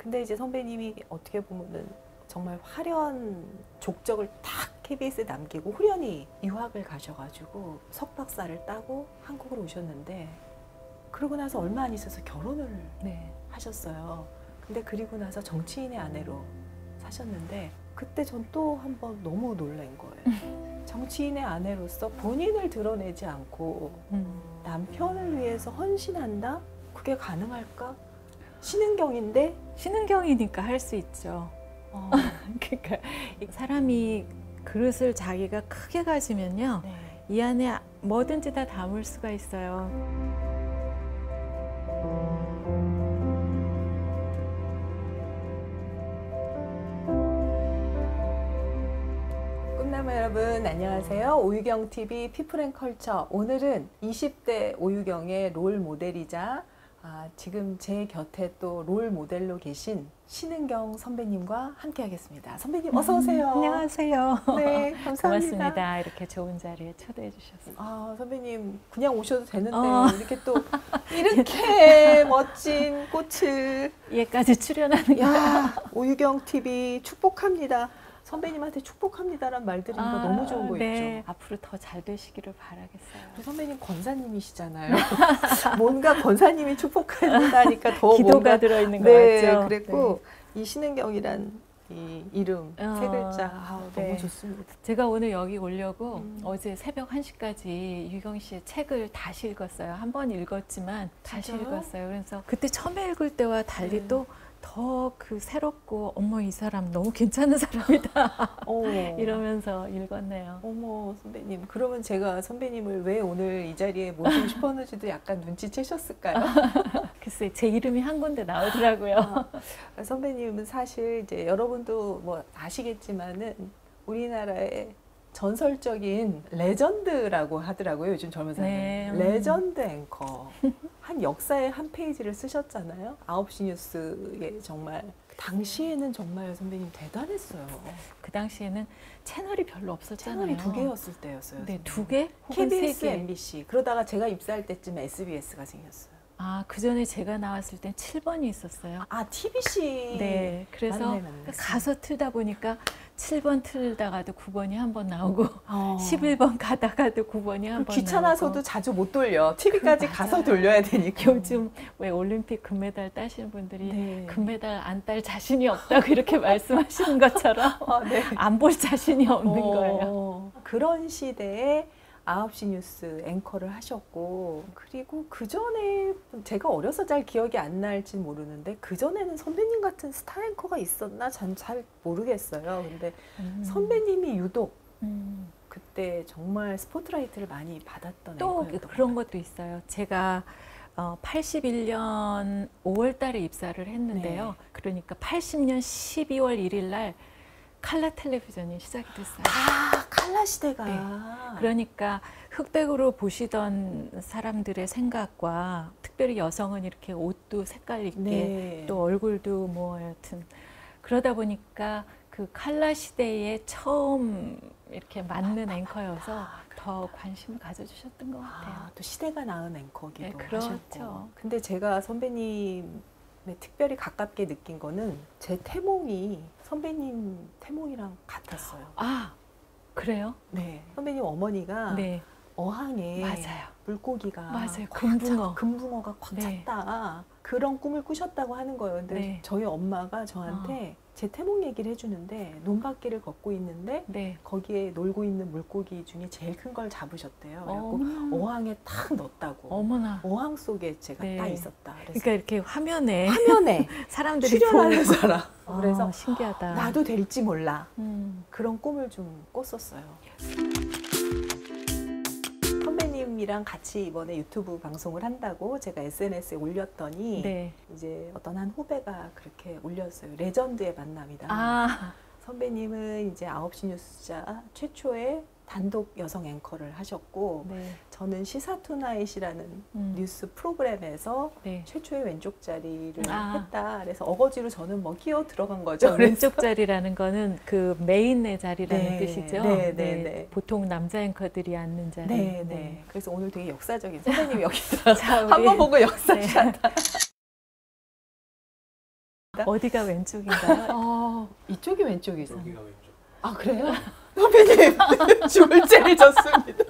근데 이제 선배님이 어떻게 보면은 정말 화려한 족적을 딱 KBS에 남기고 후련히 유학을 가셔가지고 석박사를 따고 한국으로 오셨는데 그러고 나서 얼마 안 있어서 결혼을 네. 하셨어요. 근데 그리고 나서 정치인의 아내로 사셨는데 그때 전 또 한 번 너무 놀란 거예요. 정치인의 아내로서 본인을 드러내지 않고 남편을 위해서 헌신한다? 그게 가능할까? 신은경인데? 신은경이니까 할 수 있죠. 그러니까 사람이 그릇을 자기가 크게 가지면요, 네. 이 안에 뭐든지 다 담을 수가 있어요. 꿈나무 여러분 안녕하세요. 오유경TV 피플앤컬처. 오늘은 20대 오유경의 롤 모델이자 지금 제 곁에 또 롤 모델로 계신 신은경 선배님과 함께 하겠습니다. 선배님 어서 오세요. 안녕하세요. 네, 감사합니다. 고맙습니다. 이렇게 좋은 자리에 초대해 주셔서. 선배님 그냥 오셔도 되는데 이렇게 또 이렇게 멋진 꽃을 얘까지 출연하는 야, 오유경TV 축복합니다. 선배님한테 축복합니다라는 말 들으니까 너무 좋은 거 네. 있죠. 앞으로 더 잘 되시기를 바라겠어요. 우리 선배님 권사님이시잖아요. 뭔가 권사님이 축복한다니까 더 기도가 뭔가 들어있는 것 네, 같죠. 그랬고 이 신은경이란 이 이름 세 글자 네. 너무 좋습니다. 제가 오늘 여기 오려고 어제 새벽 1시까지 유경 씨의 책을 다시 읽었어요. 한 번 읽었지만 다시 진짜요? 읽었어요. 그래서 그때 처음에 읽을 때와 달리 네. 또 더 그 새롭고 어머 이 사람 너무 괜찮은 사람이다 이러면서 읽었네요. 어머 선배님, 그러면 제가 선배님을 왜 오늘 이 자리에 모시고 싶었는지도 약간 눈치채셨을까요? 글쎄 제 이름이 한 군데 나오더라고요. 선배님은 사실 이제 여러분도 뭐 아시겠지만은 우리나라의 전설적인 레전드라고 하더라고요. 요즘 젊은 사람들. 네. 레전드 앵커. 한 역사의 한 페이지를 쓰셨잖아요. 9시 뉴스에 정말 당시에는 정말 선배님 대단했어요. 그 당시에는 채널이 별로 없었잖아요. 채널이 2개였을 때였어요. 네, 선배님. 2개? 혹은 KBS, 3개. MBC. 그러다가 제가 입사할 때쯤 SBS가 생겼어요. 그 전에 제가 나왔을 땐 7번이 있었어요. TBC. 네, 그래서 맞네. 가서 틀다 보니까 7번 틀다가도 9번이 한 번 나오고 11번 가다가도 9번이 한 번 귀찮아서도 나오고. 자주 못 돌려. TV까지 가서 돌려야 되니까. 요즘 왜 올림픽 금메달 따시는 분들이 네. 금메달 안 딸 자신이 없다고 이렇게 말씀하시는 것처럼 네. 안 볼 자신이 없는 거예요. 그런 시대에 9시 뉴스 앵커를 하셨고, 그리고 그 전에 제가 어려서 잘 기억이 안 날지 모르는데 그 전에는 선배님 같은 스타 앵커가 있었나 전 잘 모르겠어요. 근데 선배님이 유독 그때 정말 스포트라이트를 많이 받았던 또 앵커였던 그런 것 것도 있어요. 제가 81년 5월 달에 입사를 했는데요. 네. 그러니까 80년 12월 1일 날 칼라 텔레비전이 시작이 됐어요. 칼라 시대가. 네. 그러니까 흑백으로 보시던 사람들의 생각과 특별히 여성은 이렇게 옷도 색깔 있게 네. 또 얼굴도 뭐 여튼 그러다 보니까 그 칼라 시대에 처음 이렇게 맞는 앵커여서 더 관심을 가져주셨던 것 같아요. 또 시대가 낳은 앵커기도 네, 그렇죠. 하셨고. 근데 제가 선배님의 특별히 가깝게 느낀 거는 제 태몽이 선배님 태몽이랑 같았어요. 그래요? 네. 선배님 어머니가 네. 어항에 맞아요. 물고기가 맞아요. 금붕어가 꽉 네. 찼다. 그런 꿈을 꾸셨다고 하는 거예요. 근데 네. 저희 엄마가 저한테 제 태몽 얘기를 해주는데 논밭길을 걷고 있는데 네. 거기에 놀고 있는 물고기 중에 제일 큰 걸 잡으셨대요. 그래갖고 어항에 탁 넣었다고. 어머나. 어항 속에 제가 네. 딱 있었다. 그래서 그러니까 이렇게 화면에 네. 사람들이 출연하는 보고. 사람. 그래서 신기하다. 나도 될지 몰라. 그런 꿈을 좀 꿨었어요. 선배님이랑 같이 이번에 유튜브 방송을 한다고 제가 SNS에 올렸더니 네. 이제 어떤 한 후배가 그렇게 올렸어요. 레전드의 만남이다. 선배님은 이제 9시 뉴스자 최초의 단독 여성 앵커를 하셨고 네. 저는 시사투나잇이라는 뉴스 프로그램에서 네. 최초의 왼쪽 자리를 했다. 그래서 어거지로 저는 뭐 끼어 들어간 거죠. 왼쪽 자리라는 거는 그 메인의 자리라는 네. 뜻이죠. 네, 네, 네. 보통 남자 앵커들이 앉는 자리. 네, 네. 그래서 오늘 되게 역사적인 선배님 여기 있어서 자, 우리- 한번 보고 역사샷. 어디가 왼쪽인가요? 이쪽이 왼쪽이죠. 여기가 왼쪽. 아 그래요? 선배님 줄제를 졌습니다.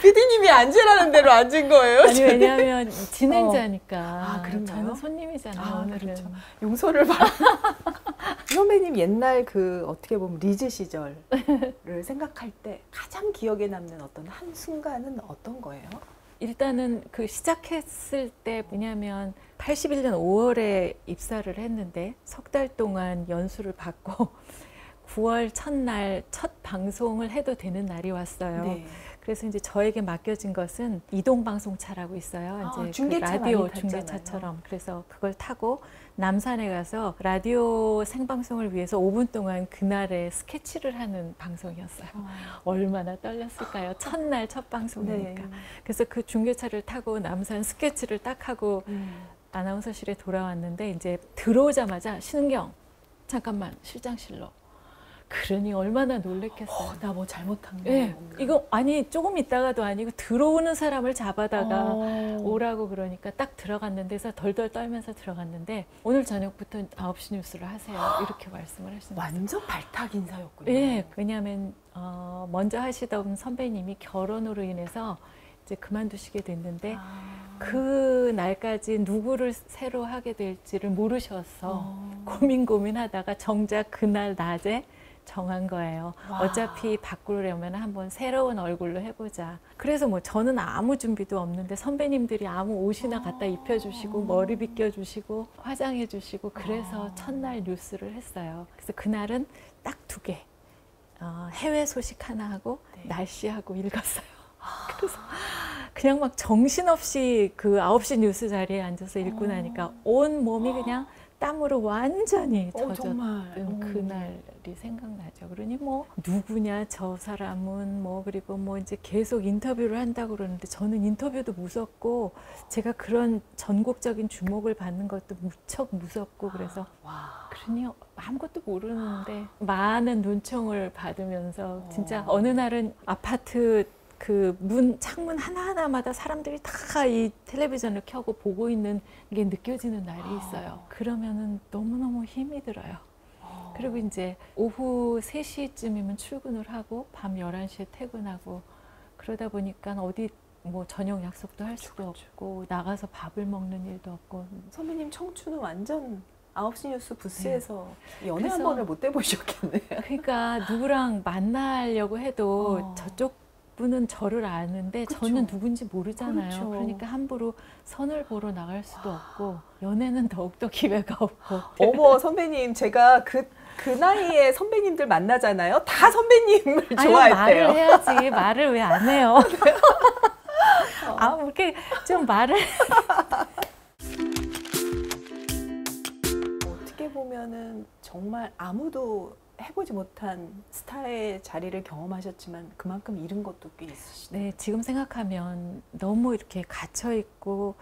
피디님이 앉으라는 대로 앉은 거예요? 아니 왜냐하면 진행자니까. 아, 그런가요? 저는 손님이잖아요. 오늘은. 그렇죠. 용서를 바라. 선배님 옛날 그 어떻게 보면 리즈 시절을 생각할 때 가장 기억에 남는 어떤 한 순간은 어떤 거예요? 일단은 그 시작했을 때 왜냐하면 81년 5월에 입사를 했는데 석 달 동안 연수를 받고 9월 첫날 첫 방송을 해도 되는 날이 왔어요. 네. 그래서 이제 저에게 맡겨진 것은 이동방송차라고 있어요. 이제 중계차 그 라디오 많이 탔잖아요. 중계차처럼. 그래서 그걸 타고 남산에 가서 라디오 생방송을 위해서 5분 동안 그날의 스케치를 하는 방송이었어요. 얼마나 떨렸을까요? 첫날 첫 방송이니까. 네. 그래서 그 중계차를 타고 남산 스케치를 딱 하고 아나운서실에 돌아왔는데 이제 들어오자마자 신은경 잠깐만 실장실로. 그러니 얼마나 놀랬겠어요. 나 뭐 잘못한 거. 네, 이거 아니 조금 있다가도 아니고 들어오는 사람을 잡아다가 오라고 그러니까 딱 들어갔는데 서 덜덜 떨면서 들어갔는데 오늘 저녁부터 9시 뉴스를 하세요. 이렇게 말씀을 하시는 거예요. 완전 발탁 인사였군요. 네, 왜냐하면 먼저 하시던 선배님이 결혼으로 인해서 이제 그만두시게 됐는데 그 날까지 누구를 새로 하게 될지를 모르셔서 고민하다가 정작 그날 낮에 정한 거예요. 와. 어차피 바꾸려면 한번 새로운 얼굴로 해보자. 그래서 뭐 저는 아무 준비도 없는데 선배님들이 아무 옷이나 갖다 입혀주시고 머리 빗겨주시고 화장해주시고 그래서 첫날 뉴스를 했어요. 그래서 그날은 딱 2개. 해외 소식 하나 하고 네. 날씨하고 읽었어요. 그래서 그냥 막 정신없이 그 9시 뉴스 자리에 앉아서 읽고 나니까 온 몸이 그냥 땀으로 완전히 젖었던 그날이 생각나죠. 그러니 뭐 누구냐 저 사람은 뭐 그리고 뭐 이제 계속 인터뷰를 한다고 그러는데 저는 인터뷰도 무섭고 제가 그런 전국적인 주목을 받는 것도 무척 무섭고 그래서 그러니 아무것도 모르는데 많은 눈총을 받으면서 진짜 어느 날은 아파트 그 창문 하나하나마다 사람들이 다 이 텔레비전을 켜고 보고 있는 게 느껴지는 날이 있어요. 그러면은 너무너무 힘이 들어요. 그리고 이제 오후 3시쯤이면 출근을 하고 밤 11시에 퇴근하고 그러다 보니까 어디 뭐 저녁 약속도 할 수도 없고 나가서 밥을 먹는 일도 없고. 선배님 청춘은 완전 9시 뉴스 부스에서 연애 그래서- 한 번을 못 해보셨겠네요. 그러니까 누구랑 만나려고 해도 저쪽 분은 저를 아는데 그쵸. 저는 누군지 모르잖아요. 그렇죠. 그러니까 함부로 선을 보러 나갈 수도 없고 연애는 더욱더 기회가 없고. 어머 선배님 제가 그 나이에 선배님들 만나잖아요. 다 선배님을 아유, 좋아했대요. 말을 해야지. 말을 왜 안 해요? 뭐 이렇게 좀 말을. 어떻게 보면은 정말 아무도 해보지 못한 스타의 자리를 경험하셨지만 그만큼 잃은 것도 꽤 있으시죠. 네, 지금 생각하면 너무 이렇게 갇혀 있고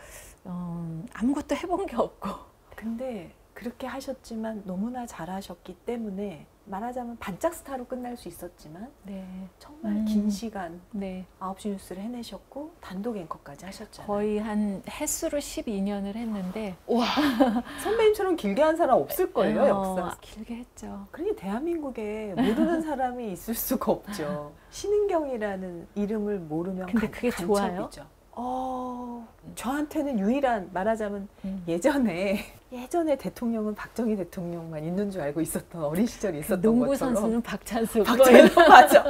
아무것도 해본 게 없고. 근데 그렇게 하셨지만 너무나 잘하셨기 때문에 말하자면 반짝 스타로 끝날 수 있었지만 네, 정말 긴 시간 네. 9시 뉴스를 해내셨고 단독 앵커까지 하셨잖아요. 거의 한 횟수로 12년을 했는데. 와 선배님처럼 길게 한 사람 없을걸요 역사. 길게 했죠. 그러니 대한민국에 모르는 사람이 있을 수가 없죠. 신은경이라는 이름을 모르면 근데 그게 좋아요? 간첩이죠. 저한테는 유일한 말하자면 예전에 대통령은 박정희 대통령만 있는 줄 알고 있었던 어린 시절이 있었던 농구 것처럼 선수는 박찬수. 맞아.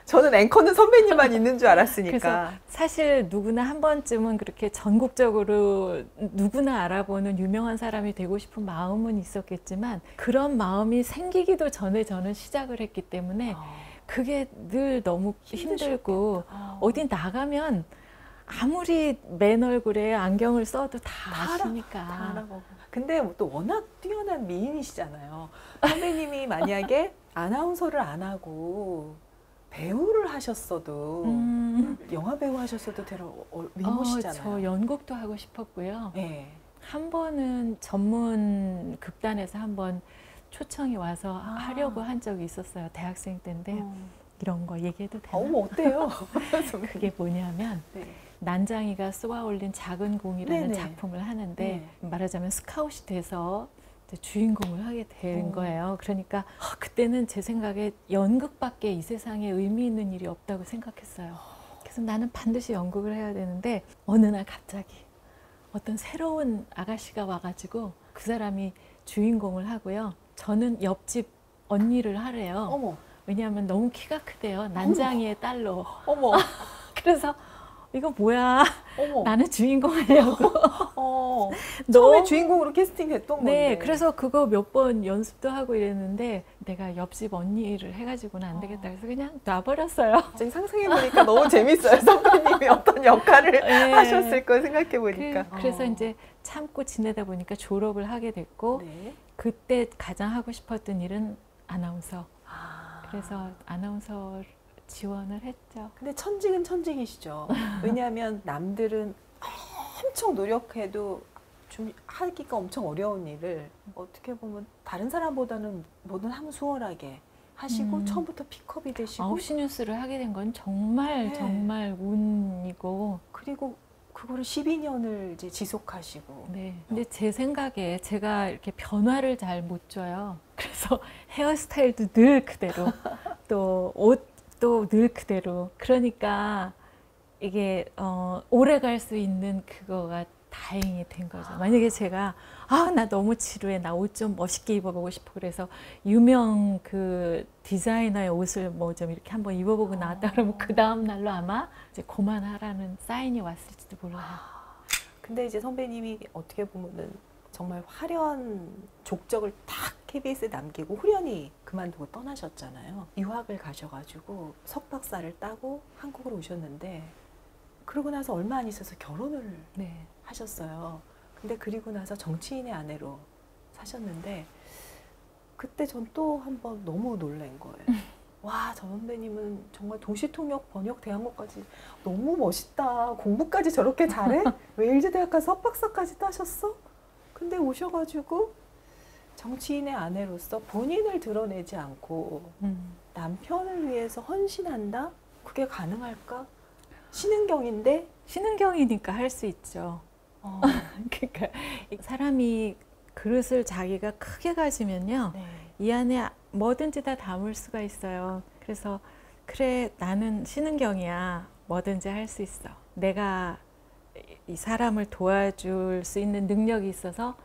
저는 앵커는 선배님만 있는 줄 알았으니까. 그래서 사실 누구나 한 번쯤은 그렇게 전국적으로 누구나 알아보는 유명한 사람이 되고 싶은 마음은 있었겠지만 그런 마음이 생기기도 전에 저는 시작을 했기 때문에 그게 늘 너무 힘들고 어디 나가면 아무리 맨 얼굴에 안경을 써도 다 아시니까. 다 알아보고. 근데 또 워낙 뛰어난 미인이시잖아요. 선배님이 만약에 아나운서를 안 하고 배우를 하셨어도 영화 배우 하셨어도 되려 미모시잖아요. 저 연극도 하고 싶었고요. 네. 한 번은 전문 극단에서 한번 초청이 와서 하려고 한 적이 있었어요. 대학생 때인데 이런 거 얘기해도 되나? 어머 어때요? 그게 뭐냐면 네. 난장이가 쏘아올린 작은 공이라는 네네. 작품을 하는데 네. 말하자면 스카웃이 돼서 이제 주인공을 하게 된 거예요. 그러니까 그때는 제 생각에 연극밖에 이 세상에 의미 있는 일이 없다고 생각했어요. 그래서 나는 반드시 연극을 해야 되는데 어느 날 갑자기 어떤 새로운 아가씨가 와가지고 그 사람이 주인공을 하고요. 저는 옆집 언니를 하래요. 어머. 왜냐하면 너무 키가 크대요. 난장이의 딸로. 어머. 그래서 이거 뭐야? 어머. 나는 주인공 하려고. 처음에 주인공으로 캐스팅됐던 건데. 네, 그래서 그거 몇 번 연습도 하고 이랬는데 내가 옆집 언니를 해가지고는 안 되겠다. 그래서 그냥 놔버렸어요. 갑자기 상상해보니까 너무 재밌어요. 선배님이 어떤 역할을 네. 하셨을 거 생각해보니까. 그래서 이제 참고 지내다 보니까 졸업을 하게 됐고 네. 그때 가장 하고 싶었던 일은 아나운서. 그래서 아나운서 지원을 했죠. 근데 천직은 천직이시죠. 왜냐하면 남들은 엄청 노력해도 좀 하기가 엄청 어려운 일을 어떻게 보면 다른 사람보다는 뭐든 하면 수월하게 하시고 처음부터 픽업이 되시고 9시 뉴스를 하게 된 건 정말 네. 정말 운이고 그리고 그거를 12년을 이제 지속하시고 네. 근데 제 생각에 제가 이렇게 변화를 잘 못 줘요. 그래서 헤어스타일도 늘 그대로 또 옷도 늘 그대로 그러니까 이게 오래 갈 수 있는 그거가 다행이 된 거죠. 만약에 제가 나 너무 지루해. 나 옷 좀 멋있게 입어보고 싶어. 그래서 유명 그 디자이너의 옷을 뭐 좀 이렇게 한번 입어보고 나왔다 그러면 그 다음 날로 아마 이제 그만하라는 사인이 왔을지도 몰라요. 근데 이제 선배님이 어떻게 보면은 정말 화려한 족적을 딱 KBS에 남기고 후련히 그만두고 떠나셨잖아요. 유학을 가셔가지고 석박사를 따고 한국으로 오셨는데 그러고 나서 얼마 안 있어서 결혼을 네. 하셨어요. 근데 그리고 나서 정치인의 아내로 사셨는데 그때 전 또 한 번 너무 놀란 거예요. 와, 저 선배님은 정말 도시통역 번역 대학원까지 너무 멋있다. 공부까지 저렇게 잘해? 웨일즈대학 가서 석박사까지 따셨어? 근데 오셔가지고 정치인의 아내로서 본인을 드러내지 않고 남편을 위해서 헌신한다? 그게 가능할까? 신은경인데? 신은경이니까 할 수 있죠. 그러니까 사람이 그릇을 자기가 크게 가지면요. 네. 이 안에 뭐든지 다 담을 수가 있어요. 그래서 그래 나는 신은경이야. 뭐든지 할 수 있어. 내가 이 사람을 도와줄 수 있는 능력이 있어서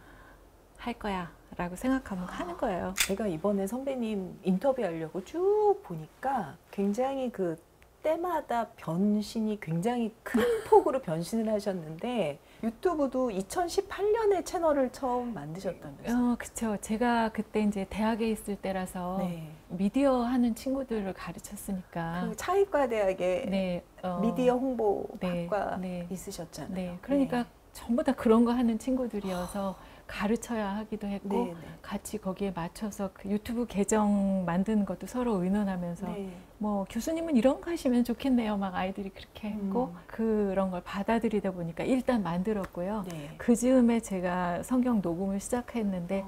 할 거야 라고 생각하면 하는 거예요. 제가 이번에 선배님 인터뷰하려고 쭉 보니까 굉장히 그 때마다 변신이 굉장히 큰 폭으로 변신을 하셨는데 유튜브도 2018년에 채널을 처음 만드셨다면서요? 그쵸. 제가 그때 이제 대학에 있을 때라서 네. 미디어 하는 친구들을 가르쳤으니까. 그 차의과대학에 네, 미디어 홍보학과 네. 있으셨잖아요. 네, 그러니까 전부 다 그런 거 하는 친구들이어서 가르쳐야 하기도 했고 네, 네. 같이 거기에 맞춰서 그 유튜브 계정 만드는 것도 서로 의논하면서 네. 뭐 교수님은 이런 거 하시면 좋겠네요. 막 아이들이 그렇게 했고 그런 걸 받아들이다 보니까 일단 만들었고요. 네. 그 즈음에 제가 성경 녹음을 시작했는데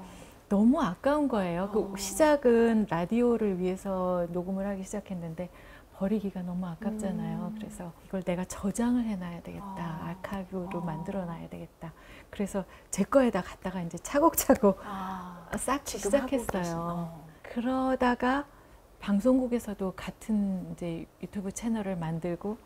너무 아까운 거예요. 그 시작은 라디오를 위해서 녹음을 하기 시작했는데 버리기가 너무 아깝잖아요. 그래서 이걸 내가 저장을 해놔야 되겠다. 아카이브로 만들어놔야 되겠다. 그래서 제 거에다 갖다가 이제 차곡차곡 쌓기 시작했어요. 그러다가 방송국에서도 같은 이제 유튜브 채널을 만들고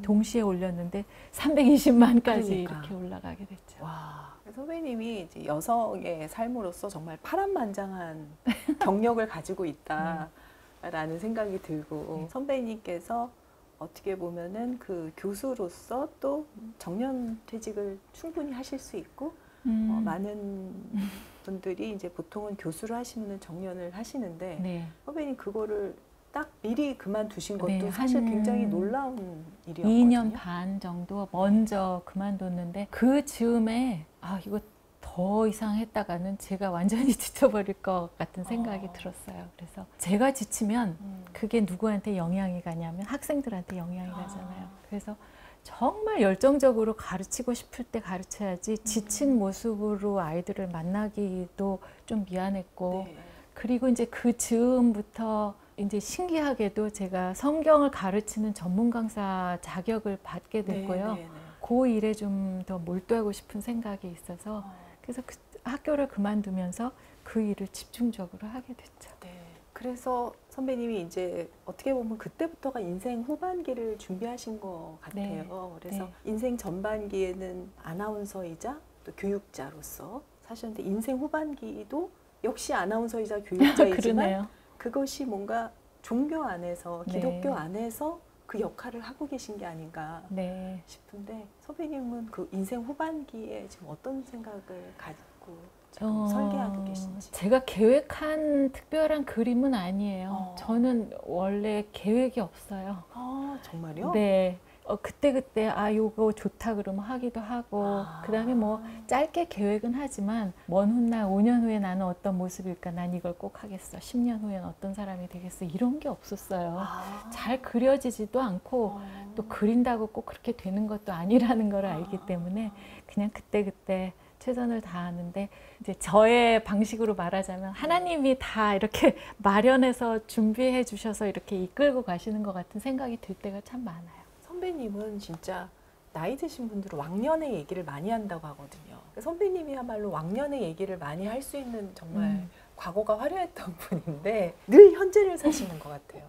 동시에 올렸는데 320만까지 그러니까. 이렇게 올라가게 됐죠. 와, 선배님이 이제 여성의 삶으로서 정말 파란만장한 경력을 가지고 있다라는 생각이 들고 선배님께서 어떻게 보면은 그 교수로서 또 정년퇴직을 충분히 하실 수 있고 많은 분들이 이제 보통은 교수를 하시면 정년을 하시는데 네. 선배님 그거를 딱 미리 그만두신 것도 네, 사실 한 굉장히 놀라운 일이었거든요. 2년 반 정도 먼저 그만뒀는데 그 즈음에 이거 더 이상 했다가는 제가 완전히 지쳐버릴 것 같은 생각이 들었어요. 그래서 제가 지치면 그게 누구한테 영향이 가냐면 학생들한테 영향이 가잖아요. 그래서 정말 열정적으로 가르치고 싶을 때 가르쳐야지 지친 모습으로 아이들을 만나기도 좀 미안했고 네. 그리고 이제 그 즈음부터 이제 신기하게도 제가 성경을 가르치는 전문 강사 자격을 받게 됐고요. 네, 네, 네. 그 일에 좀 더 몰두하고 싶은 생각이 있어서 그래서 그 학교를 그만두면서 그 일을 집중적으로 하게 됐죠. 네. 그래서 선배님이 이제 어떻게 보면 그때부터가 인생 후반기를 준비하신 것 같아요. 네. 그래서 네. 인생 전반기에는 아나운서이자 또 교육자로서 사셨는데 인생 후반기도 역시 아나운서이자 교육자이지만 그러네요. 그것이 뭔가 종교 안에서 네. 기독교 안에서 그 역할을 하고 계신 게 아닌가 네. 싶은데 선배님은 그 인생 후반기에 지금 어떤 생각을 가지고 지금 설계하고 계신지. 제가 계획한 특별한 그림은 아니에요. 저는 원래 계획이 없어요. 아, 정말요? 네. 그때그때 요거 좋다 그러면 하기도 하고 그다음에 뭐 짧게 계획은 하지만 먼 훗날 5년 후에 나는 어떤 모습일까, 난 이걸 꼭 하겠어, 10년 후에는 어떤 사람이 되겠어, 이런 게 없었어요. 잘 그려지지도 않고 또 그린다고 꼭 그렇게 되는 것도 아니라는 걸 알기 때문에 그냥 그때그때 최선을 다하는데, 이제 저의 방식으로 말하자면 하나님이 다 이렇게 마련해서 준비해 주셔서 이렇게 이끌고 가시는 것 같은 생각이 들 때가 참 많아요. 선배님은 진짜 나이 드신 분들은 왕년의 얘기를 많이 한다고 하거든요. 선배님이야말로 왕년의 얘기를 많이 할 수 있는 정말 과거가 화려했던 분인데 늘 현재를 사시는 것 같아요.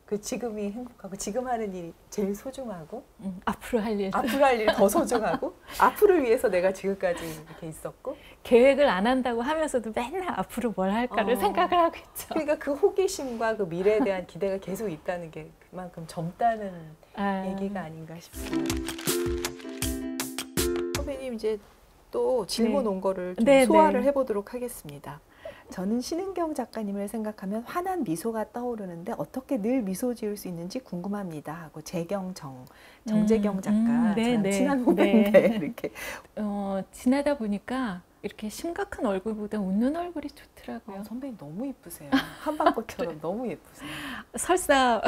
그 지금이 행복하고 지금 하는 일이 제일 소중하고 앞으로 할 일, 앞으로 할 일이 더 소중하고 앞으로를 위해서 내가 지금까지 이렇게 있었고 계획을 안 한다고 하면서도 맨날 앞으로 뭘 할까를 생각을 하고 있죠. 그러니까 그 호기심과 그 미래에 대한 기대가 계속 있다는 게 그만큼 젊다는 얘기가 아닌가 싶습니다. 선배님 이제 또 질문 온 거를 좀 소화를 해보도록 하겠습니다. 저는 신은경 작가님을 생각하면 환한 미소가 떠오르는데 어떻게 늘 미소 지을 수 있는지 궁금합니다 하고 정재경 작가 저랑 친한 후배인데 이렇게 지내다 보니까 이렇게 심각한 얼굴보다 웃는 얼굴이 좋더라고요. 선배님 너무 예쁘세요. 한방꽃처럼 너무 예쁘세요. 설사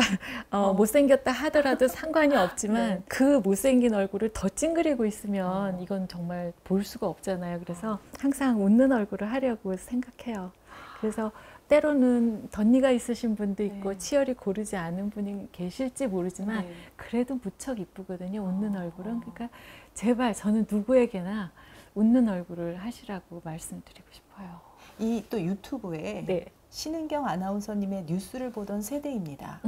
못생겼다 하더라도 상관이 없지만 그 못생긴 얼굴을 더 찡그리고 있으면 이건 정말 볼 수가 없잖아요. 그래서 항상 웃는 얼굴을 하려고 생각해요. 그래서 때로는 덧니가 있으신 분도 있고 치열이 고르지 않은 분이 계실지 모르지만 그래도 무척 이쁘거든요. 웃는 얼굴은. 그러니까 제발 저는 누구에게나 웃는 얼굴을 하시라고 말씀드리고 싶어요. 이 또 유튜브에 신은경 아나운서님의 뉴스를 보던 세대입니다.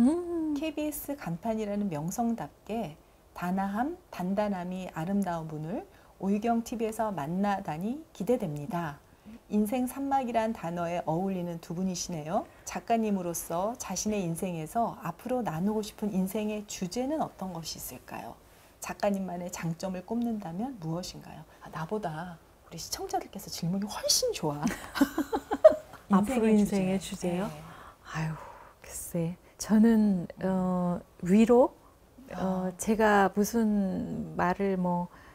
KBS 간판이라는 명성답게 단아함, 단단함이 아름다운 분을 오유경 TV에서 만나다니 기대됩니다. 인생 산막이란 단어에 어울리는 두 분이시네요. 작가님으로서 자신의 인생에서 앞으로 나누고 싶은 인생의 주제는 어떤 것이 있을까요? 작가님만의 장점을 꼽는다면 무엇인가요? 나보다 우리 시청자들께서 질문이 훨씬 좋아. 앞으로 인생의 주제요? 네. 아유, 글쎄. 저는 위로. 제가 무슨 말을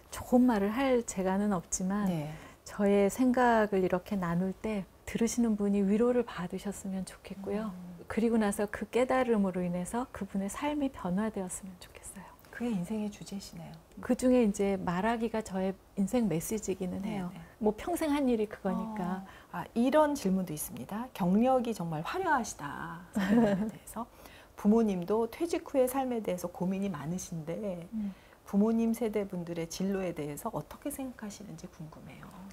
좋은 말을 할 재간은 없지만 저의 생각을 이렇게 나눌 때 들으시는 분이 위로를 받으셨으면 좋겠고요. 그리고 나서 그 깨달음으로 인해서 그분의 삶이 변화되었으면 좋겠어요. 그게 인생의 주제시네요. 그 중에 이제 말하기가 저의 인생 메시지기는 해요. 뭐 평생 한 일이 그거니까. 이런 질문도 있습니다. 경력이 정말 화려하시다. 선배님에 대해서. 부모님도 퇴직 후의 삶에 대해서 고민이 많으신데 부모님 세대 분들의 진로에 대해서 어떻게 생각하시는지 궁금해요.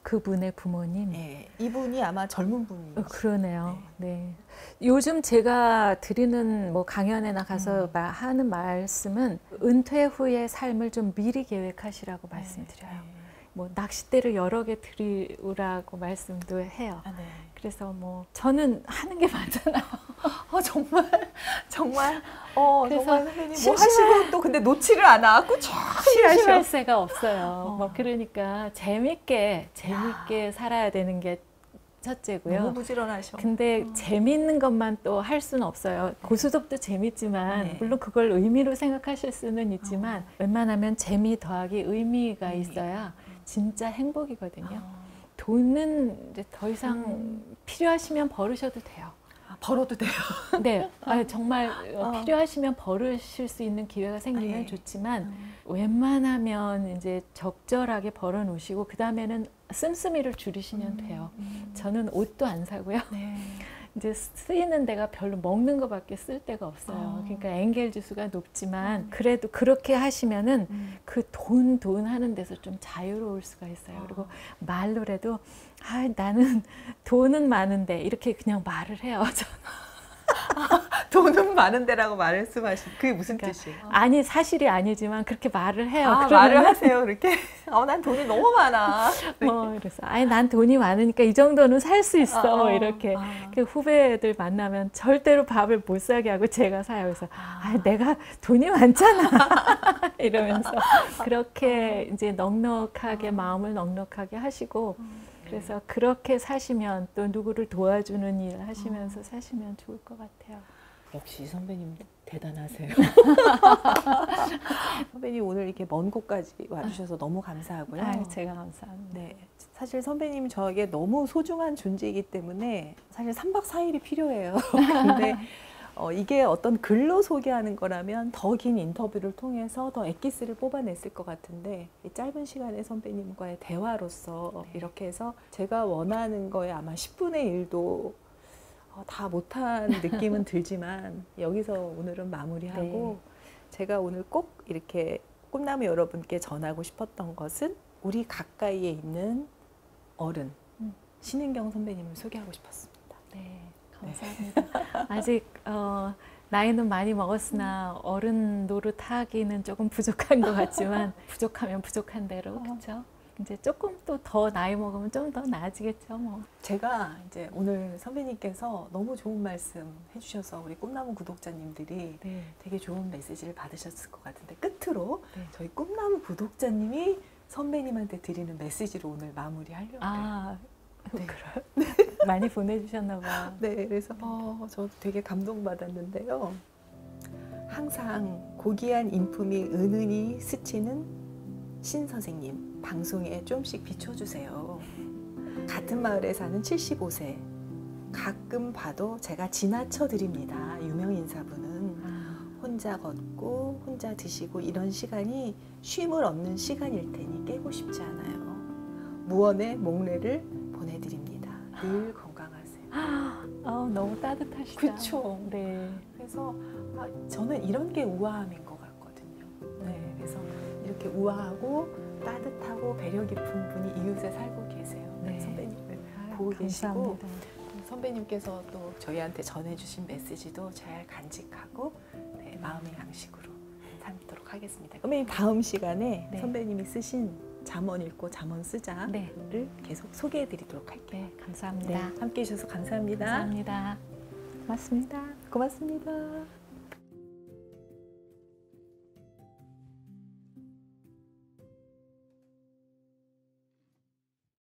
그분의 부모님? 네, 이분이 아마 젊은 분이시죠. 그러네요. 네. 요즘 제가 드리는 강연에나 가서 하는 말씀은 은퇴 후의 삶을 좀 미리 계획하시라고 말씀드려요. 낚싯대를 여러 개 들이우라고 말씀도 해요. 그래서 저는 하는 게 많잖아요. 정말 그래서 선생님 뭐 하시고 또 근데 놓지를 않아. 심심할 새가 없어요. 그러니까 재밌게 살아야 되는 게 첫째고요. 너무 부지런하셔. 근데 재밌는 것만 또 할 수는 없어요. 고스톱도 재밌지만 물론 그걸 의미로 생각하실 수는 있지만 웬만하면 재미 더하기 의미가 있어야 진짜 행복이거든요. 돈은 이제 더 이상 필요하시면 벌으셔도 돼요. 벌어도 돼요? 네, 정말 필요하시면 벌으실 수 있는 기회가 생기면 좋지만 웬만하면 이제 적절하게 벌어 놓으시고 그 다음에는 씀씀이를 줄이시면 돼요. 저는 옷도 안 사고요. 이제 쓰이는 데가 별로 먹는 것밖에 쓸 데가 없어요. 그러니까 엔겔 지수가 높지만 그래도 그렇게 하시면은 그 돈 하는 데서 좀 자유로울 수가 있어요. 그리고 말로라도 아, 나는 돈은 많은데 이렇게 그냥 말을 해요. 돈은 많은데라고 말씀하신 그게 무슨 뜻이에요? 아니 사실이 아니지만 그렇게 말을 해요. 아, 말을 하세요 그렇게? 난 돈이 너무 많아. 그래서 아니 난 돈이 많으니까 이 정도는 살 수 있어 이렇게 후배들 만나면 절대로 밥을 못 사게 하고 제가 사요. 그래서 내가 돈이 많잖아 이러면서 그렇게 이제 넉넉하게 마음을 넉넉하게 하시고 그래서 그렇게 사시면 또 누구를 도와주는 일 하시면서 사시면 좋을 것 같아요. 역시 선배님 대단하세요. 선배님 오늘 이렇게 먼 곳까지 와주셔서 너무 감사하고요. 제가 감사합니다. 네, 사실 선배님 저에게 너무 소중한 존재이기 때문에 사실 3박 4일이 필요해요. 근데 이게 어떤 글로 소개하는 거라면 더 긴 인터뷰를 통해서 더 엑기스를 뽑아냈을 것 같은데 이 짧은 시간에 선배님과의 대화로서 이렇게 해서 제가 원하는 거에 아마 10분의 1도 다 못한 느낌은 들지만 여기서 오늘은 마무리하고 제가 오늘 꼭 이렇게 꿈나무 여러분께 전하고 싶었던 것은 우리 가까이에 있는 어른 신은경 선배님을 소개하고 싶었습니다. 네, 감사합니다. 아직 나이는 많이 먹었으나 어른 노릇하기는 조금 부족한 것 같지만 부족하면 부족한 대로 그렇죠. 이제 조금 또 더 나이 먹으면 좀 더 나아지겠죠, 뭐. 제가 이제 오늘 선배님께서 너무 좋은 말씀 해주셔서 우리 꿈나무 구독자님들이 되게 좋은 메시지를 받으셨을 것 같은데 끝으로 저희 꿈나무 구독자님이 선배님한테 드리는 메시지로 오늘 마무리하려고 해요. 그래요? 많이 보내주셨나 봐요. 네, 그래서 저 되게 감동받았는데요. 항상 고귀한 인품이 은은히 스치는 신 선생님 방송에 좀씩 비춰주세요. 같은 마을에 사는 75세 가끔 봐도 제가 지나쳐 드립니다. 유명 인사분은 혼자 걷고 혼자 드시고 이런 시간이 쉼을 얻는 시간일 테니 깨고 싶지 않아요. 무언의 목례를 보내드립니다. 늘 건강하세요. 너무 따뜻하시다. 그렇죠. 네. 그래서 저는 이런 게 우아함인 것 같거든요. 네, 그래서 이렇게 우아하고 따뜻하고 배려 깊은 분이 이웃에 살고 계세요. 선배님을 보고 계시고 선배님께서 또 저희한테 전해주신 메시지도 잘 간직하고 마음의 양식으로 삼도록 하겠습니다. 그러면 다음 시간에 선배님이 쓰신 잠언 읽고 잠언 쓰자를 계속 소개해 드리도록 할게요. 감사합니다. 함께 해주셔서 감사합니다. 감사합니다. 고맙습니다. 고맙습니다.